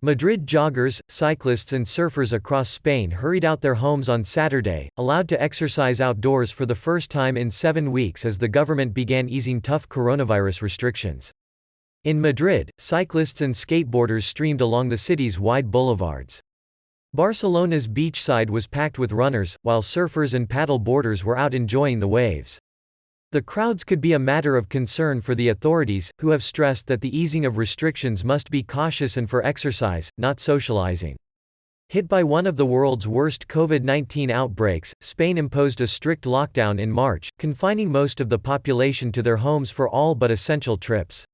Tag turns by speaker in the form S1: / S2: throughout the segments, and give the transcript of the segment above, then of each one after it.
S1: Madrid joggers, cyclists and surfers across Spain hurried out their homes on Saturday, allowed to exercise outdoors for the first time in 7 weeks as the government began easing tough coronavirus restrictions. In Madrid, cyclists and skateboarders streamed along the city's wide boulevards. Barcelona's beachside was packed with runners, while surfers and paddle boarders were out enjoying the waves. The crowds could be a matter of concern for the authorities, who have stressed that the easing of restrictions must be cautious and for exercise, not socializing. Hit by one of the world's worst COVID-19 outbreaks, Spain imposed a strict lockdown in March, confining most of the population to their homes for all but essential trips.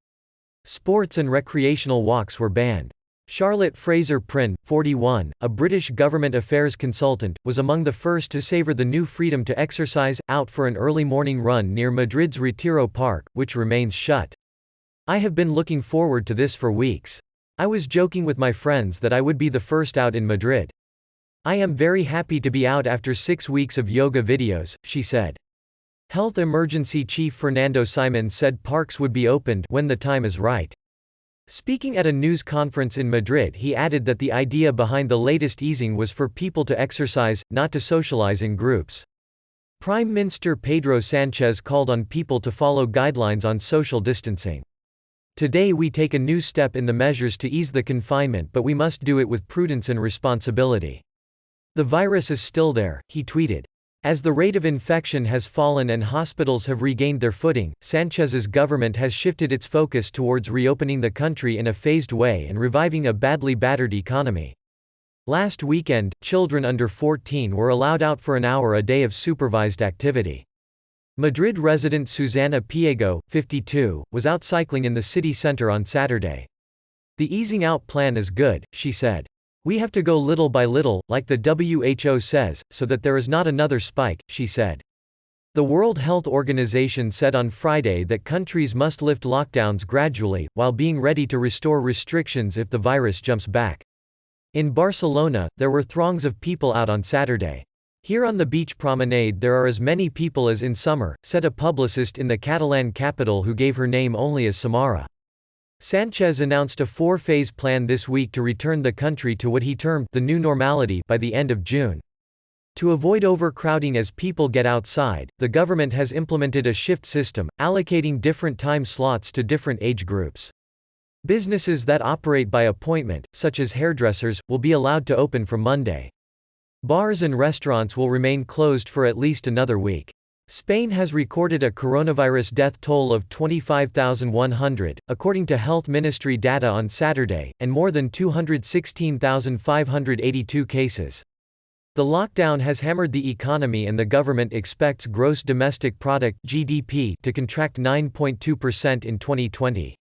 S1: Sports and recreational walks were banned. Charlotte Fraser-Prynne, 41, a British government affairs consultant, was among the first to savor the new freedom to exercise, out for an early morning run near Madrid's Retiro Park, which remains shut. "I have been looking forward to this for weeks. I was joking with my friends that I would be the first out in Madrid. I am very happy to be out after 6 weeks of yoga videos," she said. Health Emergency Chief Fernando Simon said parks would be opened when the time is right. Speaking at a news conference in Madrid, he added that the idea behind the latest easing was for people to exercise, not to socialize in groups. Prime Minister Pedro Sánchez called on people to follow guidelines on social distancing. "Today we take a new step in the measures to ease the confinement, but we must do it with prudence and responsibility. The virus is still there," he tweeted. As the rate of infection has fallen and hospitals have regained their footing, Sanchez's government has shifted its focus towards reopening the country in a phased way and reviving a badly battered economy. Last weekend, children under 14 were allowed out for an hour a day of supervised activity. Madrid resident Susana Piego, 52, was out cycling in the city center on Saturday. "The easing out plan is good," she said. "We have to go little by little, like the WHO says, so that there is not another spike," she said. The World Health Organization said on Friday that countries must lift lockdowns gradually, while being ready to restore restrictions if the virus jumps back. In Barcelona, there were throngs of people out on Saturday. "Here on the beach promenade there are as many people as in summer," said a publicist in the Catalan capital who gave her name only as Samara. Sánchez announced a 4-phase plan this week to return the country to what he termed the new normality by the end of June. To avoid overcrowding as people get outside, the government has implemented a shift system, allocating different time slots to different age groups. Businesses that operate by appointment, such as hairdressers, will be allowed to open from Monday. Bars and restaurants will remain closed for at least another week. Spain has recorded a coronavirus death toll of 25,100, according to Health Ministry data on Saturday, and more than 216,582 cases. The lockdown has hammered the economy and the government expects gross domestic product (GDP) to contract 9.2% in 2020.